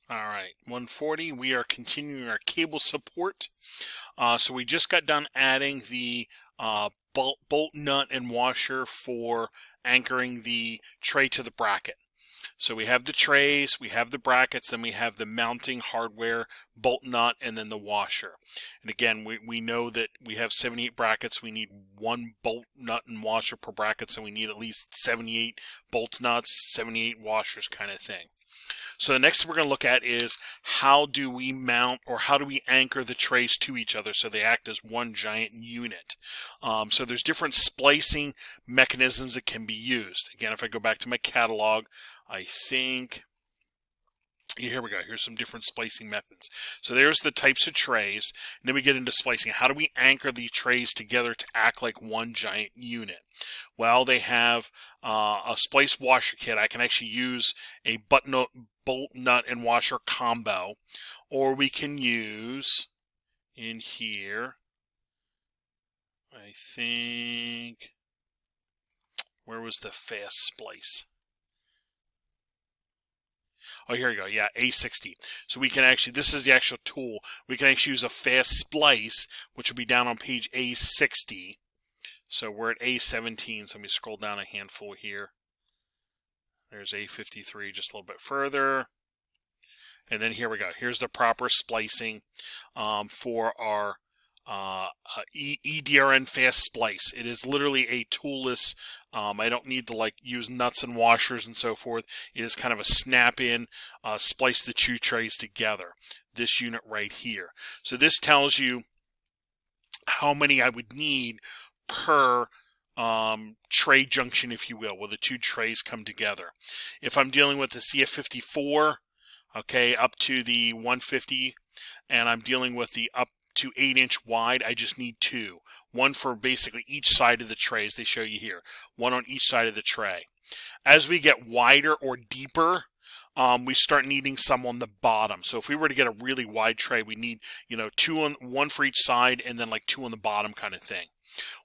All right, 140, we are continuing our cable support. So we just got done adding the bolt nut and washer for anchoring the tray to the bracket. So we have the trays, we have the brackets, and we have the mounting hardware, bolt nut, and then the washer. And again, we know that we have 78 brackets. We need one bolt nut and washer per bracket, so we need at least 78 bolts, nuts, 78 washers kind of thing. So the next thing we're going to look at is how do we mount or how do we anchor the trays to each other so they act as one giant unit. So there's different splicing mechanisms that can be used. Again, if I go back to my catalog, I think here we go. Here's some different splicing methods. So there's the types of trays. And then we get into splicing. How do we anchor the trays together to act like one giant unit? Well, they have a splice washer kit. I can actually use a bolt nut and washer combo, or we can use in here, I think, where was the fast splice? Oh, here we go. Yeah, A60. So we can actually, this is the actual tool. We can actually use a fast splice, which will be down on page A60. So we're at A17. So let me scroll down a handful here. There's A53 just a little bit further. And then here we go. Here's the proper splicing for our EDRN fast splice. It is literally a toolless. I don't need to use nuts and washers and so forth. It is kind of a snap-in, splice the two trays together. This unit right here. So this tells you how many I would need per tray junction, if you will, where the two trays come together. If I'm dealing with the CF54, okay, up to the 150, and I'm dealing with the up to 8-inch wide, I just need two. One for basically each side of the tray, as they show you here. One on each side of the tray. As we get wider or deeper, we start needing some on the bottom. So if we were to get a really wide tray, we need, one for each side and then like two on the bottom kind of thing.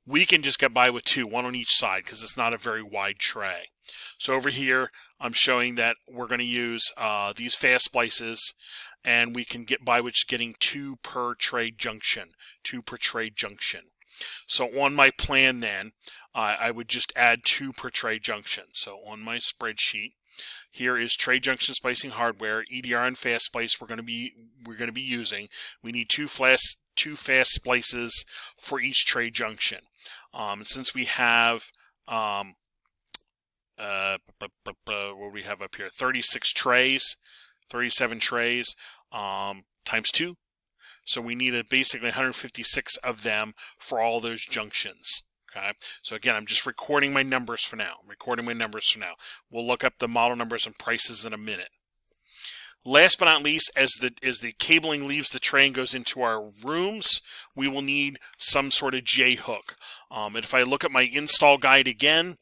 We can just get by with two, one on each side, because it's not a very wide tray. So over here, I'm showing that we're going to use these fast splices, and we can get by with just getting two per tray junction. So on my plan then, I would just add two per tray junction. So on my spreadsheet, here is tray junction splicing hardware, EDR and fast splice we're going to be using. We need two fast splices for each tray junction. And since we have what do we have up here? 36 trays, 37 trays times 2. So we need basically 156 of them for all those junctions. Okay. So again, I'm just recording my numbers for now. We'll look up the model numbers and prices in a minute. Last but not least, as the cabling leaves the tray and goes into our rooms, we will need some sort of J-hook. And if I look at my install guide again,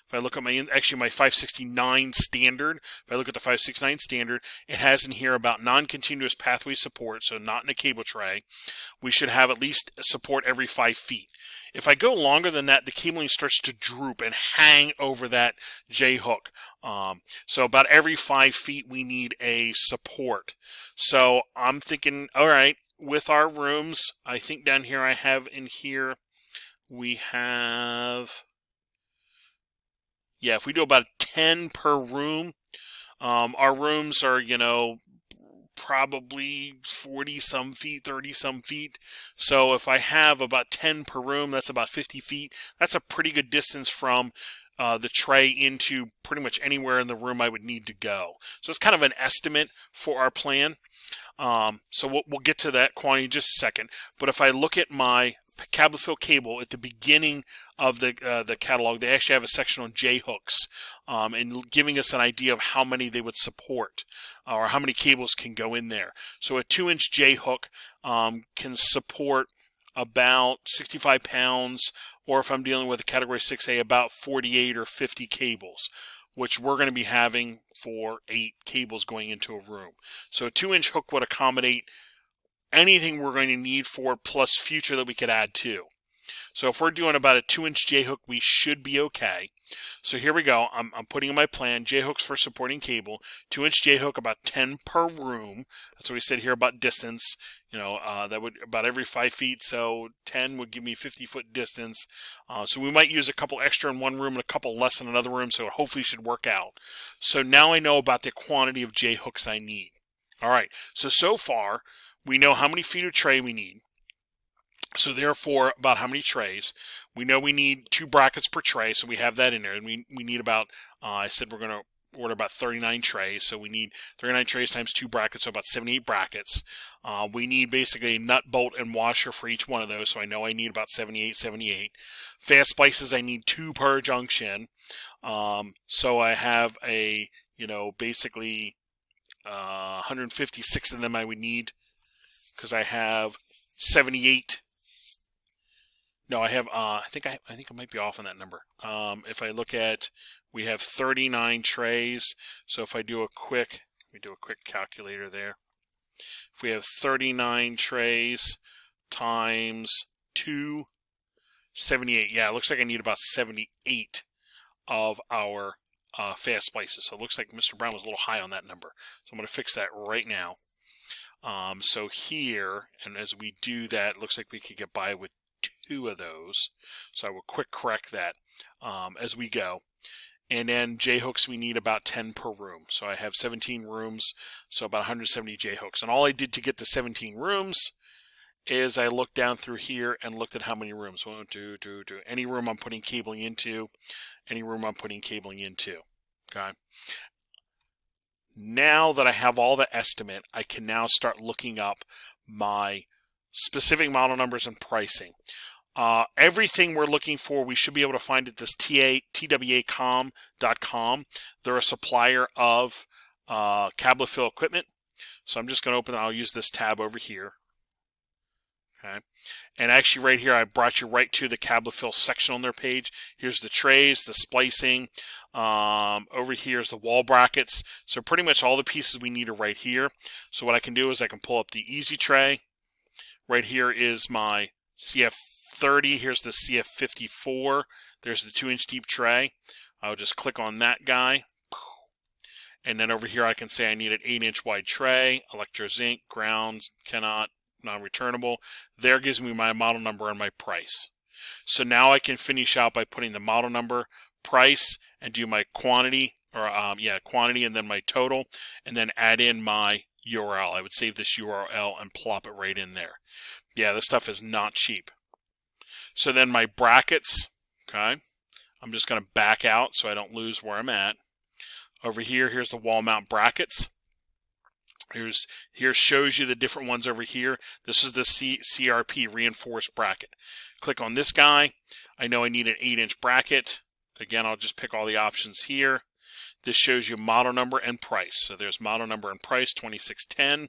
if I look at my 569 standard, it has in here about non-continuous pathway support, so not in a cable tray. We should have at least support every 5 feet. If I go longer than that, the cabling starts to droop and hang over that J-hook. So about every 5 feet, we need a support. So I'm thinking, all right, with our rooms, I think down here I have in here, we have, yeah, if we do about 10 per room, our rooms are, probably 40-some feet, 30-some feet. So if I have about 10 per room, that's about 50 feet. That's a pretty good distance from the tray into pretty much anywhere in the room I would need to go. So it's kind of an estimate for our plan. So we'll get to that quantity in just a second. But if I look at my cabinet fill cable at the beginning of the catalog, they actually have a section on J-hooks, and giving us an idea of how many they would support, or how many cables can go in there. So a 2-inch J-hook can support about 65 pounds, or if I'm dealing with a category 6A, about 48 or 50 cables, which we're going to be having for 8 cables going into a room. So a 2-inch hook would accommodate anything we're going to need for, plus future that we could add to. So if we're doing about a 2-inch J-hook, we should be okay. So here we go. I'm putting in my plan, J-hooks for supporting cable, 2-inch J-hook, about 10 per room. That's what we said here about distance. That would about every 5 feet, so 10 would give me 50-foot distance. So we might use a couple extra in one room and a couple less in another room, so it hopefully should work out. So now I know about the quantity of J-hooks I need. All right, so far, we know how many feet of tray we need. So therefore, about how many trays. We know we need 2 brackets per tray, so we have that in there. And we need about, I said we're going to order about 39 trays, so we need 39 trays times 2 brackets, so about 78 brackets. We need basically a nut, bolt, and washer for each one of those, so I know I need about 78. Fast splices, I need 2 per junction. So I have basically 156 of them I would need, because I have 78. No, I have. I think I might be off on that number. If I look at, we have 39 trays. So if I do a quick, let me do a quick calculator there. If we have 39 trays times 2, 78. Yeah, it looks like I need about 78 of our fast splices. So it looks like Mr. Brown was a little high on that number. So I'm going to fix that right now. So here, and as we do that, it looks like we could get by with 2 of those. So I will quick correct that as we go. And then J-hooks, we need about 10 per room. So I have 17 rooms, so about 170 J-hooks. And all I did to get the 17 rooms is I looked down through here and looked at how many rooms. 1, 2, 2, 2. Any room I'm putting cabling into, any room I'm putting cabling into. Okay. Now that I have all the estimate, I can now start looking up my specific model numbers and pricing. Everything we're looking for, we should be able to find at this twacom.com. They're a supplier of cable fill equipment. So I'm just going to open it. I'll use this tab over here. Okay. And actually right here, I brought you right to the cable fill section on their page. Here's the trays, the splicing. Over here is the wall brackets. So pretty much all the pieces we need are right here. So what I can do is I can pull up the easy tray. Right here is my CF30. Here's the CF54. There's the 2-inch deep tray. I'll just click on that guy. And then over here I can say I need an 8-inch wide tray, electro zinc, ground, cannot, non-returnable. There gives me my model number and my price. So now I can finish out by putting the model number, price, and do my quantity, or quantity, and then my total, and then add in my URL. I would save this URL and plop it right in there. Yeah, this stuff is not cheap. So then my brackets, okay, I'm just going to back out so I don't lose where I'm at. Over here, here's the wall mount brackets. Here shows you the different ones over here. This is the CRP reinforced bracket. Click on this guy. I know I need an 8-inch bracket. Again, I'll just pick all the options here. This shows you model number and price. So there's model number and price, 2610.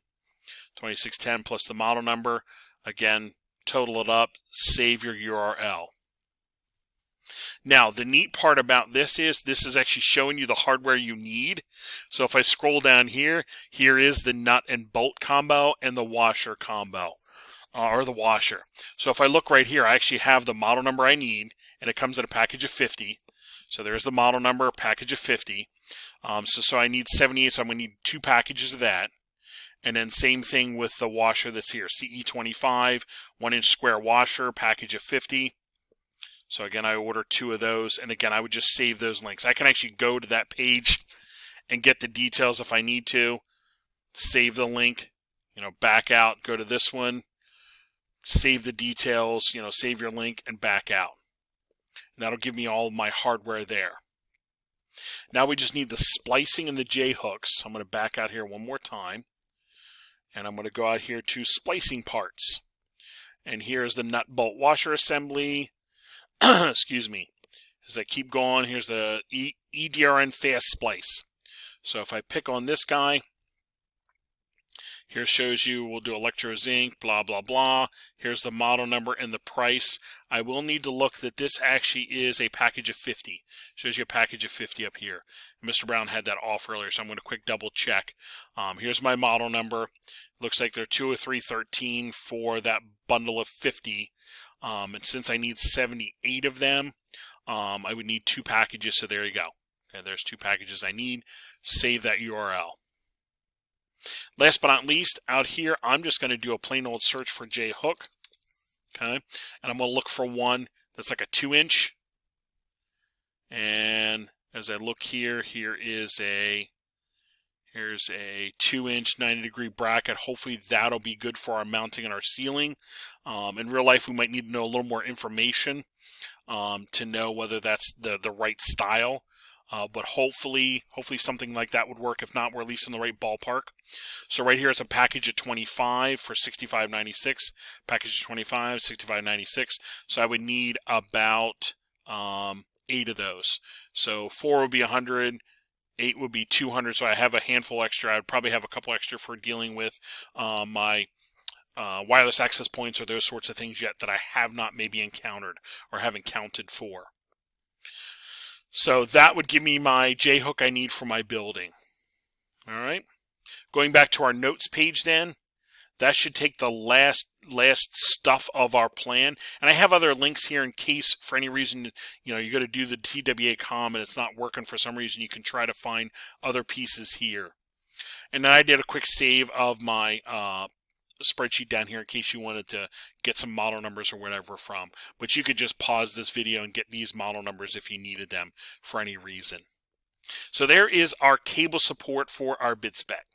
2610 plus the model number. Again, total it up, save your URL. Now, the neat part about this is actually showing you the hardware you need. So if I scroll down here, here is the nut and bolt combo and the washer combo, or the washer. So if I look right here, I actually have the model number I need, and it comes in a package of 50. So there's the model number, package of 50. So I need 78, so I'm going to need 2 packages of that. And then same thing with the washer that's here, CE25, 1-inch square washer, package of 50. So again, I order 2 of those, and again, I would just save those links. I can actually go to that page and get the details if I need to. Save the link, back out, go to this one, save the details, save your link, and back out. And that'll give me all my hardware there. Now we just need the splicing and the J-hooks. I'm going to back out here one more time, and I'm going to go out here to splicing parts. And here's the nut bolt washer assembly. Excuse me. As I keep going, here's the EDRN fast splice. So if I pick on this guy, here shows you, we'll do electro zinc, blah, blah, blah. Here's the model number and the price. I will need to look that this actually is a package of 50. Shows you a package of 50 up here. Mr. Brown had that off earlier, so I'm going to quick double check. Here's my model number. Looks like they're 20313 for that bundle of 50. And since I need 78 of them, I would need 2 packages, so there you go. Okay, there's 2 packages I need. Save that URL. Last but not least, out here, I'm just going to do a plain old search for J hook. Okay, and I'm going to look for one that's like a 2-inch. And as I look here, here's a 2-inch 90-degree bracket. Hopefully that'll be good for our mounting and our ceiling. In real life, we might need to know a little more information to know whether that's the right style. But hopefully something like that would work. If not, we're at least in the right ballpark. So right here is a package of 25 for $65.96. Package of 25, $65.96. So I would need about 8 of those. So 4 would be 100. 8 would be 200. So I have a handful extra. I would probably have a couple extra for dealing with my wireless access points or those sorts of things yet that I have not maybe encountered or haven't counted for. So that would give me my J-hook I need for my building. All right. Going back to our notes page then, that should take the last stuff of our plan. And I have other links here in case for any reason, you got to do the TWA com and it's not working for some reason. You can try to find other pieces here. And then I did a quick save of my spreadsheet down here in case you wanted to get some model numbers or whatever from. But you could just pause this video and get these model numbers if you needed them for any reason. So there is our cable support for our bid spec.